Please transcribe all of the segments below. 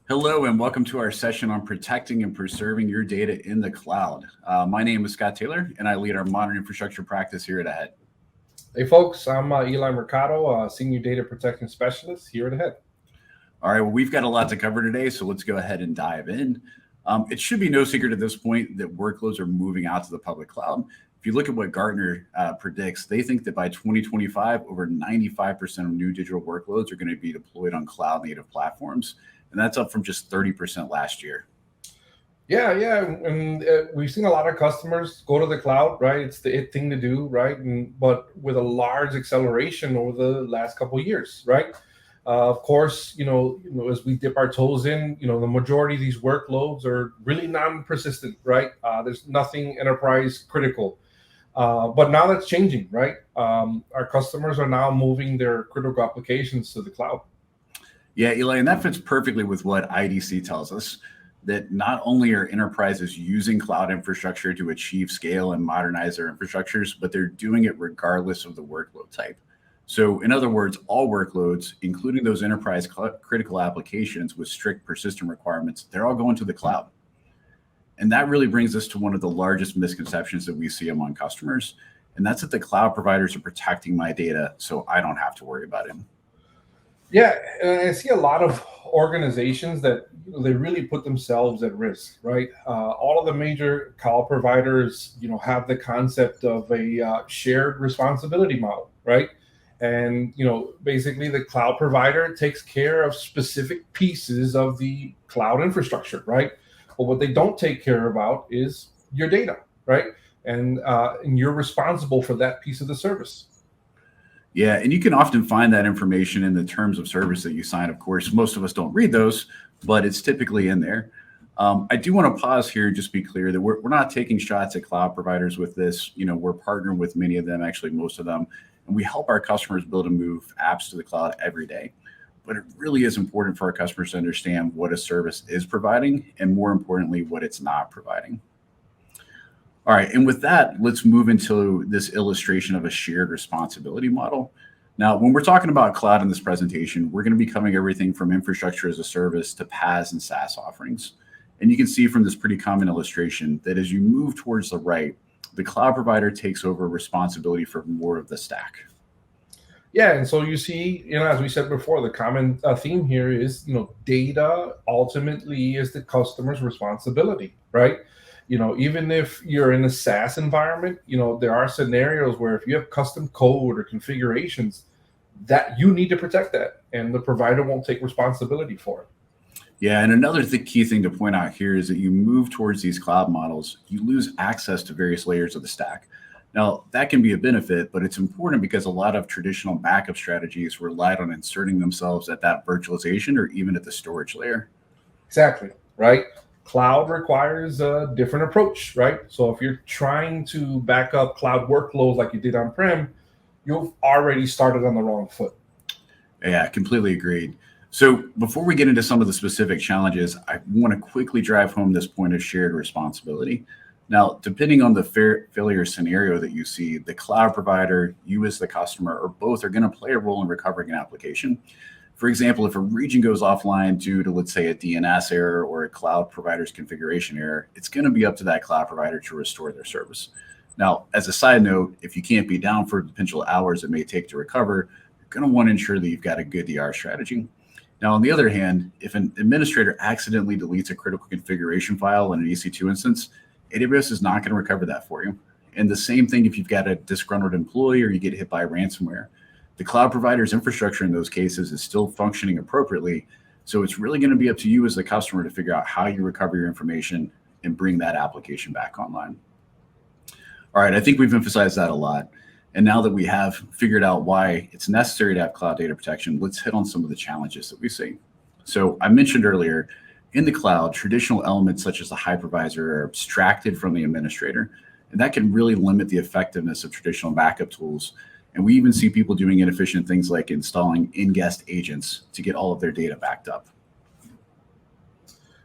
Hello, and welcome to our session on protecting and preserving your data in the cloud. My name is Scott Taylor, and I lead our modern infrastructure practice here at AHEAD. Hey folks, I'm Eli Mercado, Senior Data Protection Specialist here at AHEAD. All right, well, we've got a lot to cover today, so let's go ahead and dive in. It should be no secret at this point that workloads are moving out to the public cloud. If you look at what Gartner predicts, they think that by 2025, over 95% of new digital workloads are going to be deployed on cloud-native platforms, and that's up from just 30% last year. Yeah, and we've seen a lot of customers go to the cloud, right? It's the it thing to do, right? But with a large acceleration over the last couple of years, right? Of course, as we dip our toes in, the majority of these workloads are really non-persistent, right? There's nothing enterprise critical. But now that's changing, right? Our customers are now moving their critical applications to the cloud. Yeah, Eli, and that fits perfectly with what IDC tells us, that not only are enterprises using cloud infrastructure to achieve scale and modernize their infrastructures, but they're doing it regardless of the workload type. So in other words, all workloads, including those enterprise critical applications with strict persistent requirements, they're all going to the cloud. And that really brings us to one of the largest misconceptions that we see among customers, and that's that the cloud providers are protecting my data so I don't have to worry about it. Yeah, and I see a lot of organizations that they really put themselves at risk, right? All of the major cloud providers, have the concept of a shared responsibility model, right? And basically, the cloud provider takes care of specific pieces of the cloud infrastructure, right? But what they don't take care about is your data, right? And you're responsible for that piece of the service. Yeah, and you can often find that information in the terms of service that you sign. Of course, most of us don't read those, but it's typically in there. I do want to pause here and just be clear that we're not taking shots at cloud providers with this. We're partnering with many of them, actually most of them, and we help our customers build and move apps to the cloud every day. But it really is important for our customers to understand what a service is providing and, more importantly, what it's not providing. All right, and with that, let's move into this illustration of a shared responsibility model. Now, when we're talking about cloud in this presentation, we're going to be covering everything from infrastructure as a service to PaaS and SaaS offerings. And you can see from this pretty common illustration that as you move towards the right, the cloud provider takes over responsibility for more of the stack. Yeah, and so you see, as we said before, the common theme here is, data ultimately is the customer's responsibility, right? Even if you're in a SaaS environment, there are scenarios where if you have custom code or configurations, that you need to protect that, and the provider won't take responsibility for it. Yeah, and another key thing to point out here is that you move towards these cloud models, you lose access to various layers of the stack. Now, that can be a benefit, but it's important because a lot of traditional backup strategies relied on inserting themselves at that virtualization or even at the storage layer. Exactly, right? Cloud requires a different approach, right? So if you're trying to back up cloud workloads like you did on-prem, you've already started on the wrong foot. Yeah, completely agreed. So before we get into some of the specific challenges, I want to quickly drive home this point of shared responsibility. Now, depending on the failure scenario that you see, the cloud provider, you as the customer, or both are going to play a role in recovering an application. For example, if a region goes offline due to, let's say, a DNS error or a cloud provider's configuration error, it's going to be up to that cloud provider to restore their service. Now, as a side note, if you can't be down for the potential hours it may take to recover, you're going to want to ensure that you've got a good DR strategy. Now, on the other hand, if an administrator accidentally deletes a critical configuration file in an EC2 instance, AWS is not going to recover that for you. And the same thing if you've got a disgruntled employee or you get hit by ransomware. The cloud provider's infrastructure in those cases is still functioning appropriately. So it's really going to be up to you as the customer to figure out how you recover your information and bring that application back online. All right, I think we've emphasized that a lot. And now that we have figured out why it's necessary to have cloud data protection, let's hit on some of the challenges that we see. So I mentioned earlier, in the cloud, traditional elements such as the hypervisor are abstracted from the administrator, and that can really limit the effectiveness of traditional backup tools. And we even see people doing inefficient things like installing in-guest agents to get all of their data backed up.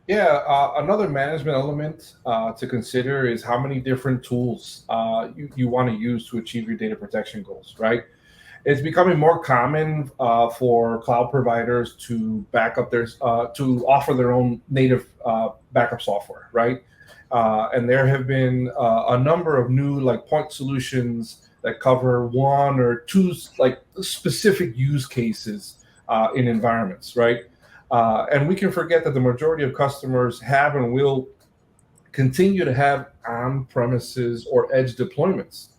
Yeah, another management element to consider is how many different tools you want to use to achieve your data protection goals, right? It's becoming more common for cloud providers to back up to offer their own native backup software, right? And there have been a number of new like point solutions that cover one or two like specific use cases in environments, right? And we can forget that the majority of customers have and will continue to have on-premises or edge deployments.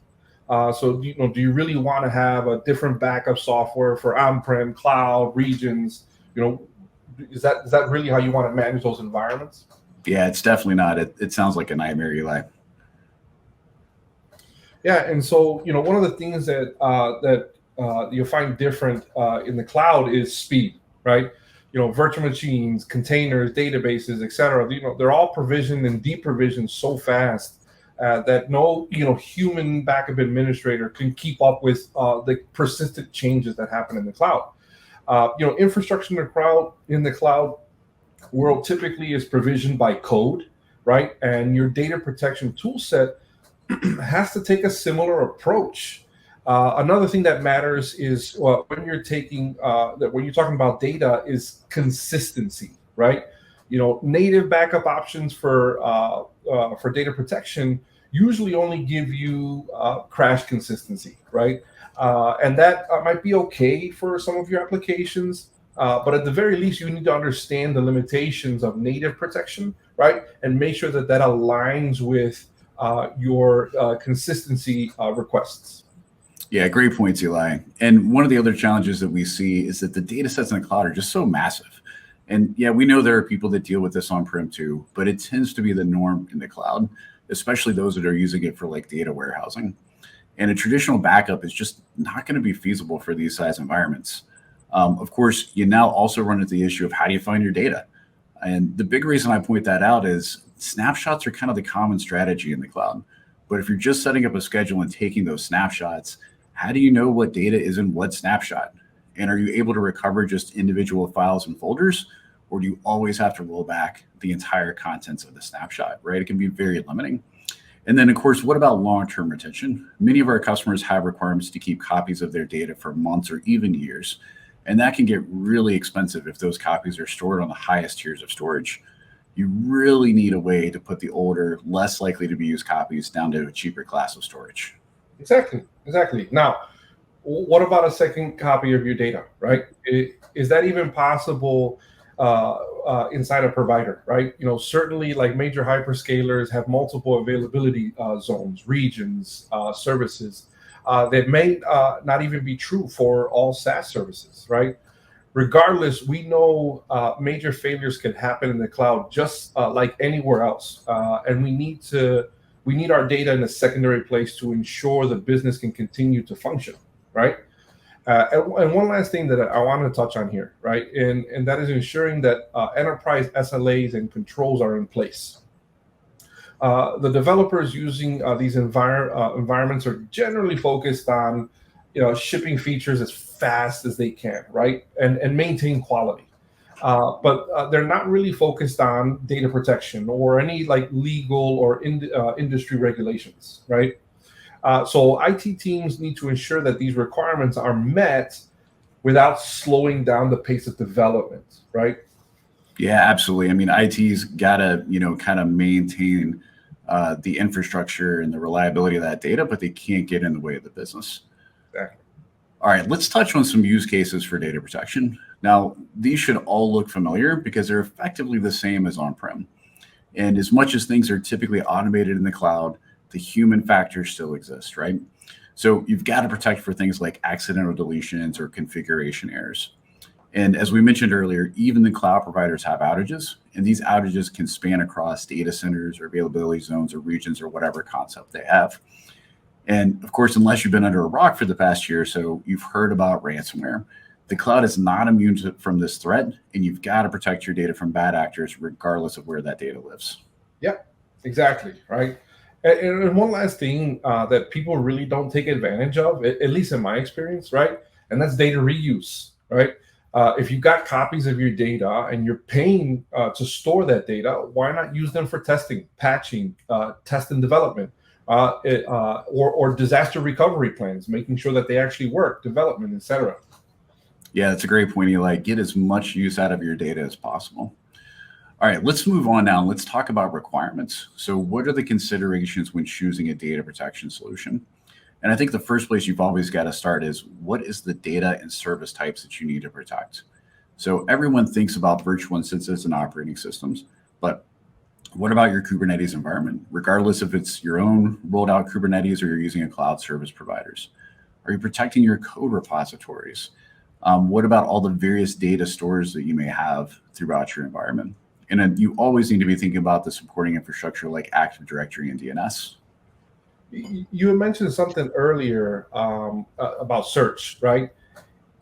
So, do you really want to have a different backup software for on-prem, cloud, regions? You know, is that really how you want to manage those environments? Yeah, it's definitely not. It sounds like a nightmare, Eli. Yeah, and so one of the things that you'll find different in the cloud is speed, right? Virtual machines, containers, databases, etc. They're all provisioned and deprovisioned so fast that no human backup administrator can keep up with the persistent changes that happen in the cloud. Infrastructure in the cloud world typically is provisioned by code, right? And your data protection tool set has to take a similar approach. Another thing that matters is when you're talking about data is consistency, right? Native backup options for data protection usually only give you crash consistency, right? And that might be okay for some of your applications, but at the very least, you need to understand the limitations of native protection, right? And make sure that aligns with your consistency requests. Yeah, great points, Eli. And one of the other challenges that we see is that the data sets in the cloud are just so massive. And yeah, we know there are people that deal with this on-prem too, but it tends to be the norm in the cloud, especially those that are using it for like data warehousing. And a traditional backup is just not going to be feasible for these size environments. Of course, you now also run into the issue of how do you find your data? And the big reason I point that out is snapshots are kind of the common strategy in the cloud. But if you're just setting up a schedule and taking those snapshots, how do you know what data is in what snapshot? And are you able to recover just individual files and folders? Or do you always have to roll back the entire contents of the snapshot, right? It can be very limiting. And then, of course, what about long-term retention? Many of our customers have requirements to keep copies of their data for months or even years. And that can get really expensive if those copies are stored on the highest tiers of storage. You really need a way to put the older, less likely to be used copies down to a cheaper class of storage. Exactly. Now, what about a second copy of your data, right? Is that even possible inside a provider, right? Certainly like major hyperscalers have multiple availability zones, regions, services. That may not even be true for all SaaS services, right? Regardless, we know major failures can happen in the cloud just like anywhere else, and we need our data in a secondary place to ensure the business can continue to function, right? And one last thing that I want to touch on here, right, and that is ensuring that enterprise SLAs and controls are in place. The developers using these environments are generally focused on, shipping features as fast as they can, right, and maintain quality. But they're not really focused on data protection or any like legal or industry regulations, right? So IT teams need to ensure that these requirements are met without slowing down the pace of development, right? Yeah, absolutely. I mean, IT's got to, kind of maintain the infrastructure and the reliability of that data, but they can't get in the way of the business. Exactly. All right, let's touch on some use cases for data protection. Now, these should all look familiar because they're effectively the same as on-prem. And as much as things are typically automated in the cloud, the human factor still exists, right? So you've got to protect for things like accidental deletions or configuration errors. And as we mentioned earlier, even the cloud providers have outages, and these outages can span across data centers or availability zones or regions or whatever concept they have. And of course, unless you've been under a rock for the past year or so, you've heard about ransomware. The cloud is not immune from this threat, and you've got to protect your data from bad actors regardless of where that data lives. Yeah, exactly, right? And one last thing that people really don't take advantage of, at least in my experience, right? And that's data reuse, right? If you've got copies of your data and you're paying to store that data, why not use them for testing, patching, test and development? or disaster recovery plans, making sure that they actually work, development, etc. Yeah, that's a great point, Eli. Get as much use out of your data as possible. All right, let's move on now. Let's talk about requirements. So what are the considerations when choosing a data protection solution? And I think the first place you've always got to start is what is the data and service types that you need to protect? So everyone thinks about virtual instances and operating systems, but what about your Kubernetes environment? Regardless if it's your own rolled out Kubernetes or you're using a cloud service providers. Are you protecting your code repositories? What about all the various data stores that you may have throughout your environment? And then you always need to be thinking about the supporting infrastructure like Active Directory and DNS. You had mentioned something earlier about search, right?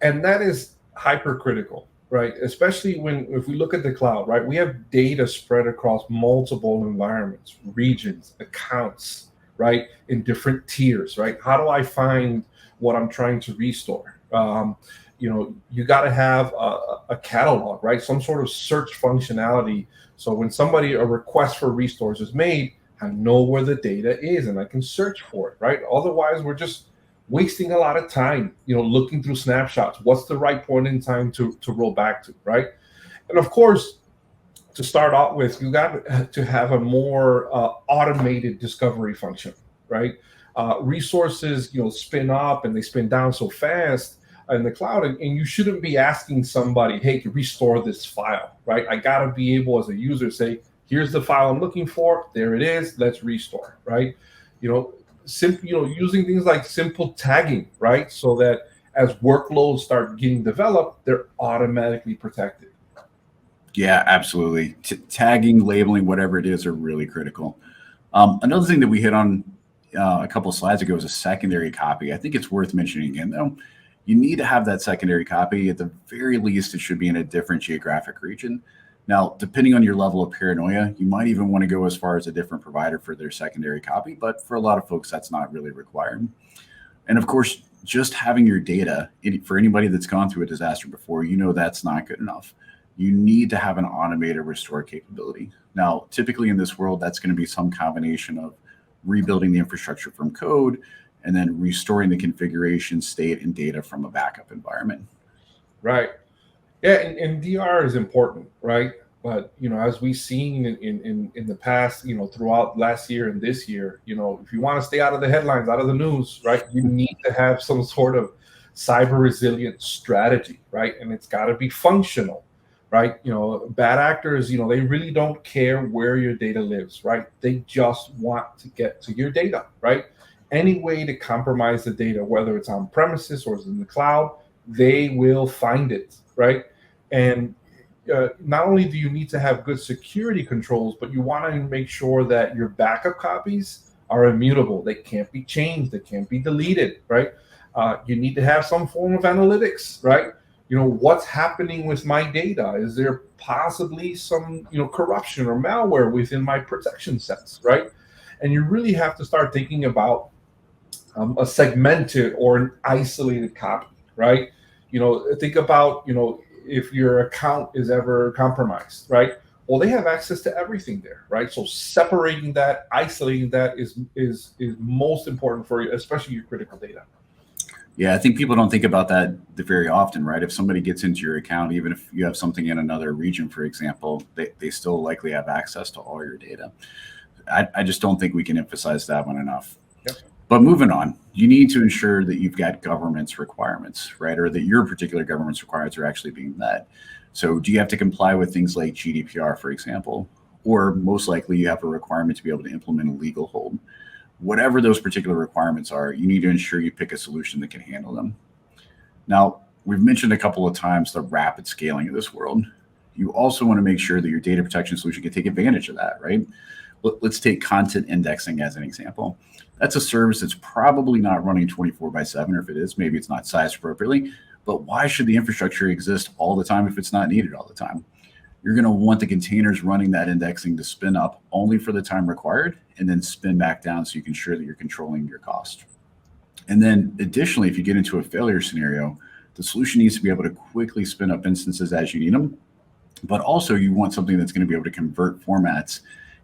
And that is hypercritical, right? Especially if we look at the cloud, right? We have data spread across multiple environments, regions, accounts, right? In different tiers, right? How do I find what I'm trying to restore? You got to have a catalog, right? Some sort of search functionality. So when a request for restores is made, I know where the data is and I can search for it, right? Otherwise, we're just wasting a lot of time, looking through snapshots. What's the right point in time to roll back to, right? And of course, to start out with, you got to have a more automated discovery function, right? Resources, spin up and they spin down so fast in the cloud, and you shouldn't be asking somebody, hey, to restore this file, right? I got to be able as a user say, here's the file I'm looking for. There it is. Let's restore, right? Using things like simple tagging, right? So that as workloads start getting developed, they're automatically protected. Yeah, absolutely. Tagging, labeling, whatever it is, are really critical. Another thing that we hit on a couple of slides ago is a secondary copy. I think it's worth mentioning again, though. You need to have that secondary copy. At the very least, it should be in a different geographic region. Now, depending on your level of paranoia, you might even want to go as far as a different provider for their secondary copy, but for a lot of folks, that's not really required. And of course, just having your data, for anybody that's gone through a disaster before, that's not good enough. You need to have an automated restore capability. Now, typically in this world, that's going to be some combination of rebuilding the infrastructure from code and then restoring the configuration, state, and data from a backup environment. Right. Yeah, and DR is important, right? But as we've seen in the past, throughout last year and this year, if you want to stay out of the headlines, out of the news, right, you need to have some sort of cyber resilient strategy, right? And it's got to be functional, right? Bad actors, they really don't care where your data lives, right? They just want to get to your data, right? Any way to compromise the data, whether it's on premises or it's in the cloud, they will find it, right? And not only do you need to have good security controls, but you want to make sure that your backup copies are immutable. They can't be changed. They can't be deleted, right? You need to have some form of analytics, right? What's happening with my data? Is there possibly some, corruption or malware within my protection sets, right? And you really have to start thinking about a segmented or an isolated copy, right? Think about, if your account is ever compromised, right? Well, they have access to everything there, right? So separating that, isolating that is most important for you, especially your critical data. Yeah, I think people don't think about that very often, right? If somebody gets into your account, even if you have something in another region, for example, they still likely have access to all your data. I just don't think we can emphasize that one enough. Yep. But moving on, you need to ensure that you've got governance requirements, right? Or that your particular governance requirements are actually being met. So do you have to comply with things like GDPR, for example? Or most likely you have a requirement to be able to implement a legal hold. Whatever those particular requirements are, you need to ensure you pick a solution that can handle them. Now, we've mentioned a couple of times the rapid scaling of this world. You also want to make sure that your data protection solution can take advantage of that, right? Let's take content indexing as an example. That's a service that's probably not running 24/7, or if it is, maybe it's not sized appropriately. But why should the infrastructure exist all the time if it's not needed all the time? You're going to want the containers running that indexing to spin up only for the time required and then spin back down so you can ensure that you're controlling your cost. And then additionally, if you get into a failure scenario, the solution needs to be able to quickly spin up instances as you need them. But also you want something that's going to be able to convert formats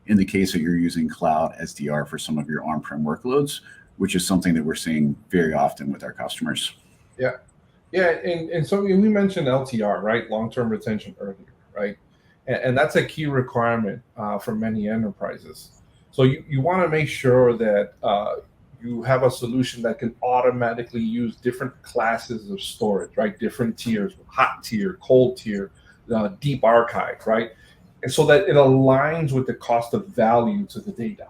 in the case that you're using cloud SDR for some of your on-prem workloads, which is something that we're seeing very often with our customers. Yeah. Yeah. And so we mentioned LTR, right? Long-term retention earlier, right? And that's a key requirement for many enterprises. So you want to make sure that you have a solution that can automatically use different classes of storage, right? Different tiers, hot tier, cold tier, deep archive, right? And so that it aligns with the cost of value to the data.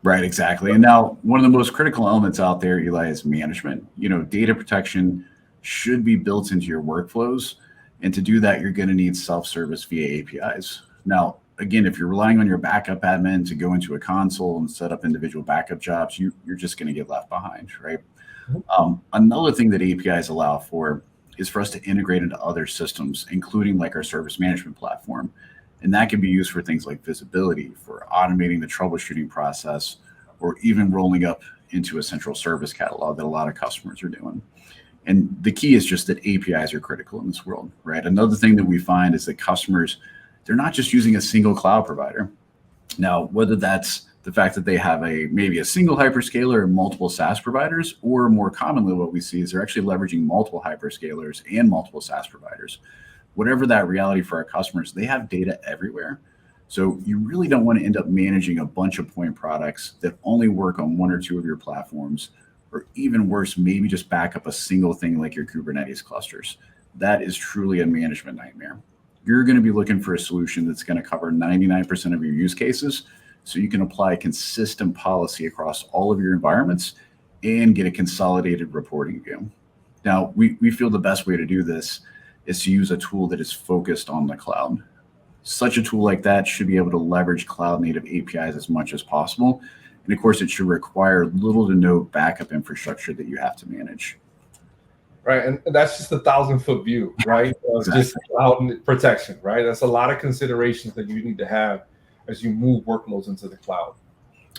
Right, exactly. And now one of the most critical elements out there, Eli, is management. Data protection should be built into your workflows. And to do that, you're going to need self-service via APIs. Now, again, if you're relying on your backup admin to go into a console and set up individual backup jobs, you're just going to get left behind, right? Another thing that APIs allow for is for us to integrate into other systems, including like our service management platform. And that can be used for things like visibility, for automating the troubleshooting process, or even rolling up into a central service catalog that a lot of customers are doing. And the key is just that APIs are critical in this world, right? Another thing that we find is that customers, they're not just using a single cloud provider. Now, whether that's the fact that they have maybe a single hyperscaler and multiple SaaS providers, or more commonly what we see is they're actually leveraging multiple hyperscalers and multiple SaaS providers. Whatever that reality for our customers, they have data everywhere. So you really don't want to end up managing a bunch of point products that only work on one or two of your platforms, or even worse, maybe just back up a single thing like your Kubernetes clusters. That is truly a management nightmare. You're going to be looking for a solution that's going to cover 99% of your use cases, so you can apply consistent policy across all of your environments and get a consolidated reporting view. Now, we feel the best way to do this is to use a tool that is focused on the cloud. Such a tool like that should be able to leverage cloud native APIs as much as possible. And of course, it should require little to no backup infrastructure that you have to manage. Right. And that's just a 1,000-foot view, right? Exactly. Just cloud protection, right? That's a lot of considerations that you need to have as you move workloads into the cloud.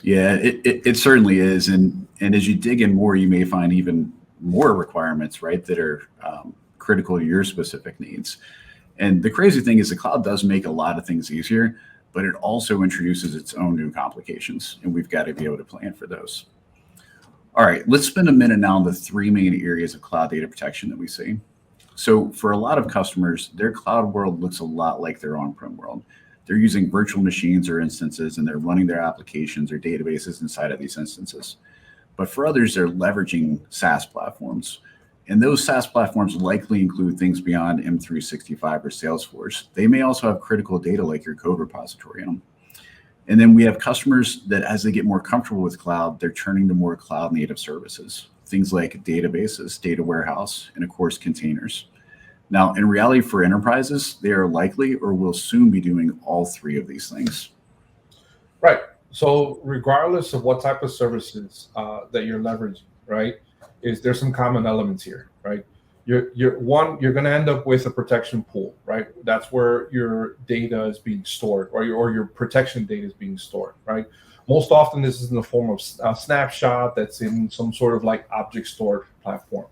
Yeah, it certainly is. And as you dig in more, you may find even more requirements, right, that are critical to your specific needs. And the crazy thing is the cloud does make a lot of things easier, but it also introduces its own new complications, and we've got to be able to plan for those. All right, let's spend a minute now on the three main areas of cloud data protection that we see. So for a lot of customers, their cloud world looks a lot like their on-prem world. They're using virtual machines or instances, and they're running their applications or databases inside of these instances. But for others, they're leveraging SaaS platforms. And those SaaS platforms likely include things beyond M365 or Salesforce. They may also have critical data like your code repository in them. And then we have customers that as they get more comfortable with cloud, they're turning to more cloud native services, things like databases, data warehouse, and of course, containers. Now, in reality for enterprises, they are likely or will soon be doing all three of these things. Right. So regardless of what type of services that you're leveraging, right, there's some common elements here, right? You're going to end up with a protection pool, right? That's where your data is being stored, or your protection data is being stored, right? Most often, this is in the form of a snapshot that's in some sort of like object stored platform.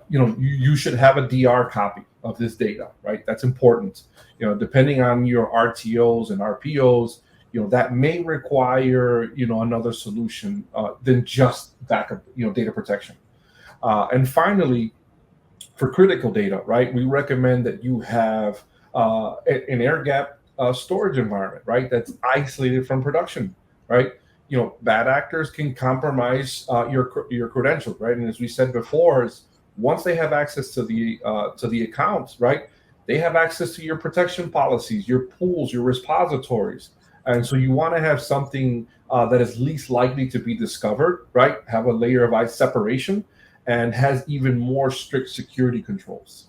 You should have a DR copy of this data, right? That's important. Depending on your RTOs and RPOs, that may require, another solution than just backup, data protection. And finally, for critical data, right, we recommend that you have an air gap storage environment, right, that's isolated from production, right? Bad actors can compromise your credentials, right? And as we said before, is once they have access to the accounts, right, they have access to your protection policies, your pools, your repositories. And so you want to have something that is least likely to be discovered, right? Have a layer of separation and has even more strict security controls.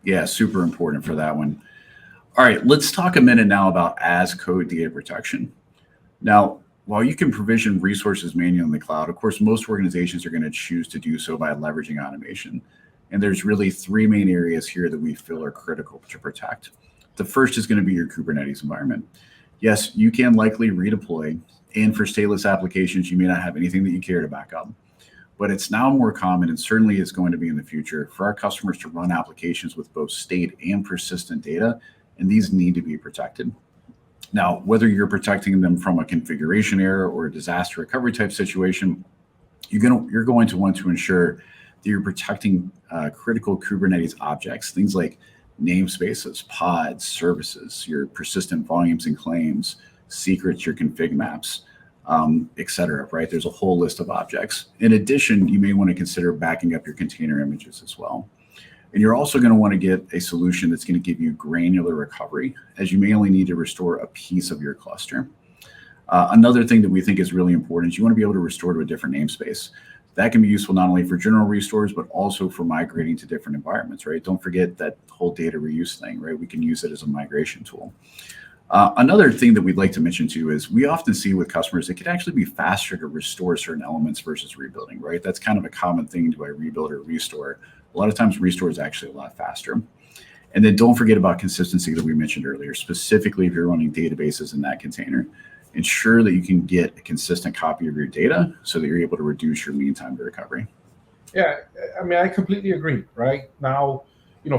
Yeah, super important for that one. All right, let's talk a minute now about as code data protection. Now, while you can provision resources manually in the cloud, of course, most organizations are going to choose to do so by leveraging automation. And there's really three main areas here that we feel are critical to protect. The first is going to be your Kubernetes environment. Yes, you can likely redeploy, and for stateless applications, you may not have anything that you care to back up. but it's now more common and certainly is going to be in the future for our customers to run applications with both state and persistent data, and these need to be protected. Now, whether you're protecting them from a configuration error or a disaster recovery type situation, you're going to want to ensure that you're protecting critical Kubernetes objects, things like namespaces, pods, services, your persistent volumes and claims, secrets, your config maps, et cetera, right? There's a whole list of objects. In addition, you may want to consider backing up your container images as well. And you're also going to want to get a solution that's going to give you granular recovery, as you may only need to restore a piece of your cluster. Another thing that we think is really important is you want to be able to restore to a different namespace. That can be useful not only for general restores, but also for migrating to different environments, right? Don't forget that whole data reuse thing, right? We can use it as a migration tool. Another thing that we'd like to mention too is we often see with customers, it can actually be faster to restore certain elements versus rebuilding, right? That's kind of a common thing. Do I rebuild or restore? A lot of times restore is actually a lot faster. And then don't forget about consistency that we mentioned earlier, specifically if you're running databases in that container. Ensure that you can get a consistent copy of your data so that you're able to reduce your mean time to recovery. Yeah, I mean, I completely agree, right? Now,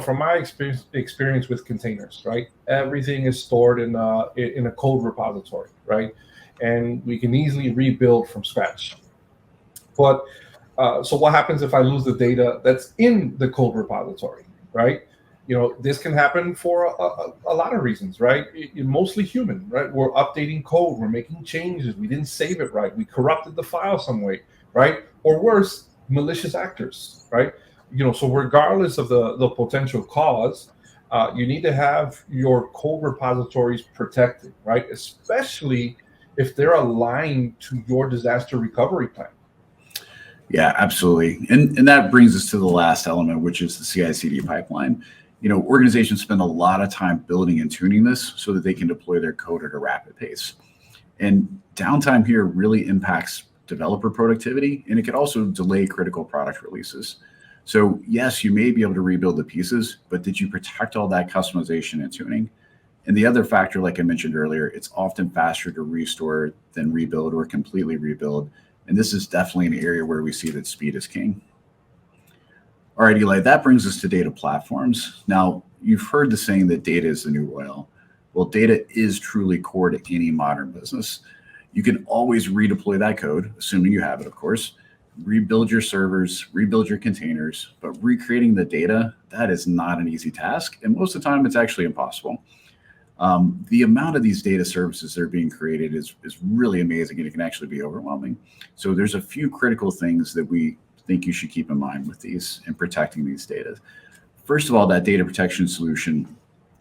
from my experience with containers, right? Everything is stored in a code repository, right? And we can easily rebuild from scratch. But so what happens if I lose the data that's in the code repository, right? This can happen for a lot of reasons, right? Mostly human, right? We're updating code, we're making changes, we didn't save it right, we corrupted the file some way, right? Or worse, malicious actors, right? So regardless of the potential cause, you need to have your code repositories protected, right? Especially if they're aligned to your disaster recovery plan. Yeah, absolutely. And that brings us to the last element, which is the CI/CD pipeline. Organizations spend a lot of time building and tuning this so that they can deploy their code at a rapid pace. And downtime here really impacts developer productivity, and it could also delay critical product releases. So yes, you may be able to rebuild the pieces, but did you protect all that customization and tuning? And the other factor, like I mentioned earlier, it's often faster to restore than rebuild or completely rebuild. And this is definitely an area where we see that speed is king. All right, Eli, that brings us to data platforms. Now, you've heard the saying that data is the new oil. Well, data is truly core to any modern business. You can always redeploy that code, assuming you have it, of course, rebuild your servers, rebuild your containers, but recreating the data, that is not an easy task. And most of the time, it's actually impossible. The amount of these data services that are being created is really amazing, and it can actually be overwhelming. So there's a few critical things that we think you should keep in mind with these and protecting these data. First of all, that data protection solution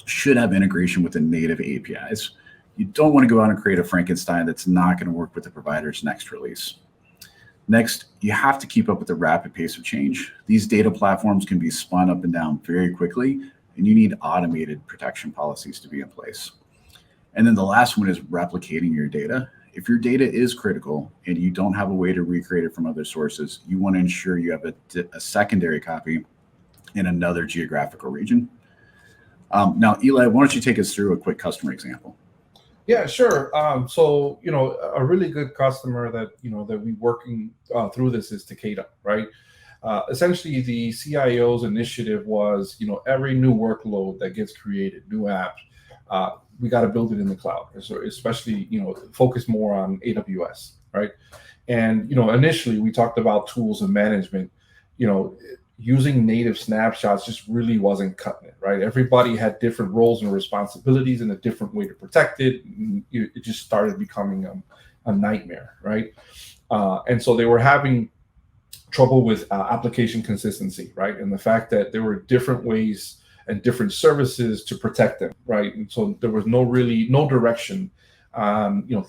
should have integration with the native APIs. You don't want to go out and create a Frankenstein that's not going to work with the provider's next release. Next, you have to keep up with the rapid pace of change. These data platforms can be spun up and down very quickly, and you need automated protection policies to be in place. And then the last one is replicating your data. If your data is critical and you don't have a way to recreate it from other sources, you want to ensure you have a secondary copy in another geographical region. Now, Eli, why don't you take us through a quick customer example? Yeah, sure. So, a really good customer that we working through this is Takeda, right? Essentially, the CIO's initiative was, every new workload that gets created, new app, we got to build it in the cloud. So especially, focus more on AWS, right? And, initially we talked about tools and management, using native snapshots just really wasn't cutting it, right? Everybody had different roles and responsibilities and a different way to protect it. It just started becoming a nightmare, right? And so they were having trouble with application consistency, right? And the fact that there were different ways and different services to protect them, right? And so there was no direction.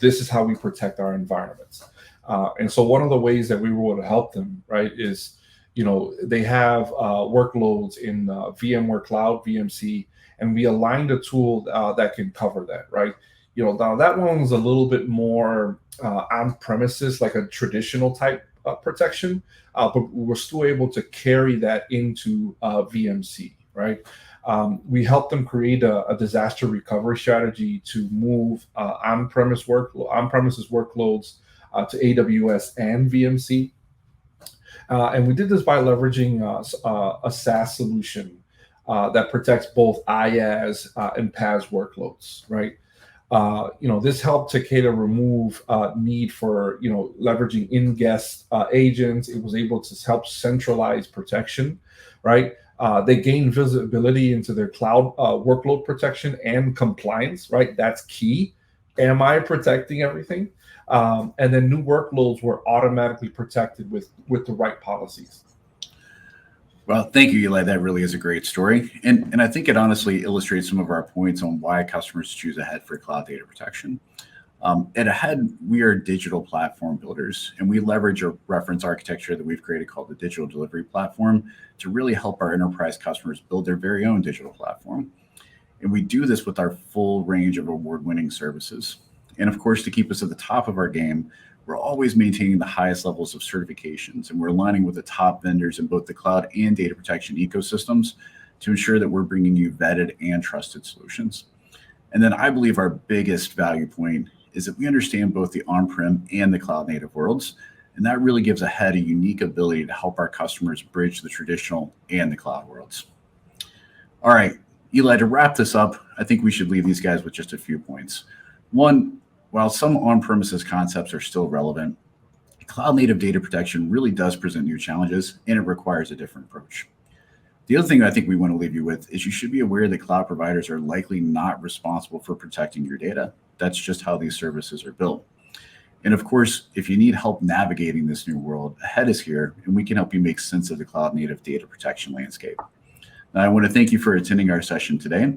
This is how we protect our environments. And so one of the ways that we were able to help them, right, is they have workloads in VMware Cloud, VMC, and we aligned a tool that can cover that, right? Now that one's a little bit more on premises, like a traditional type protection, but we're still able to carry that into VMC, right? We helped them create a disaster recovery strategy to move on-premises workloads to AWS and VMC. And we did this by leveraging a SaaS solution that protects both IaaS and PaaS workloads, right? This helped Takeda remove need for, leveraging in-guest agents. It was able to help centralize protection, right? They gained visibility into their cloud workload protection and compliance, right? That's key. Am I protecting everything? And then new workloads were automatically protected with the right policies. Well, thank you, Eli. That really is a great story. And I think it honestly illustrates some of our points on why customers choose Ahead for cloud data protection. At Ahead, we are digital platform builders, and we leverage a reference architecture that we've created called the Digital Delivery Platform to really help our enterprise customers build their very own digital platform. And we do this with our full range of award-winning services. And of course, to keep us at the top of our game, we're always maintaining the highest levels of certifications, and we're aligning with the top vendors in both the cloud and data protection ecosystems to ensure that we're bringing you vetted and trusted solutions. And then I believe our biggest value point is that we understand both the on-prem and the cloud-native worlds, and that really gives Ahead a unique ability to help our customers bridge the traditional and the cloud worlds. All right, Eli, to wrap this up, I think we should leave these guys with just a few points. One, while some on-premises concepts are still relevant, cloud-native data protection really does present new challenges, and it requires a different approach. The other thing I think we want to leave you with is you should be aware that cloud providers are likely not responsible for protecting your data. That's just how these services are built. And of course, if you need help navigating this new world, Ahead is here, and we can help you make sense of the cloud-native data protection landscape. Now, I want to thank you for attending our session today.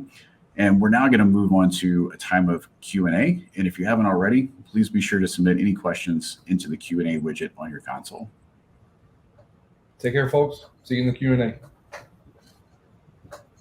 And we're now going to move on to a time of Q&A. And if you haven't already, please be sure to submit any questions into the Q&A widget on your console. Take care, folks. See you in the Q&A.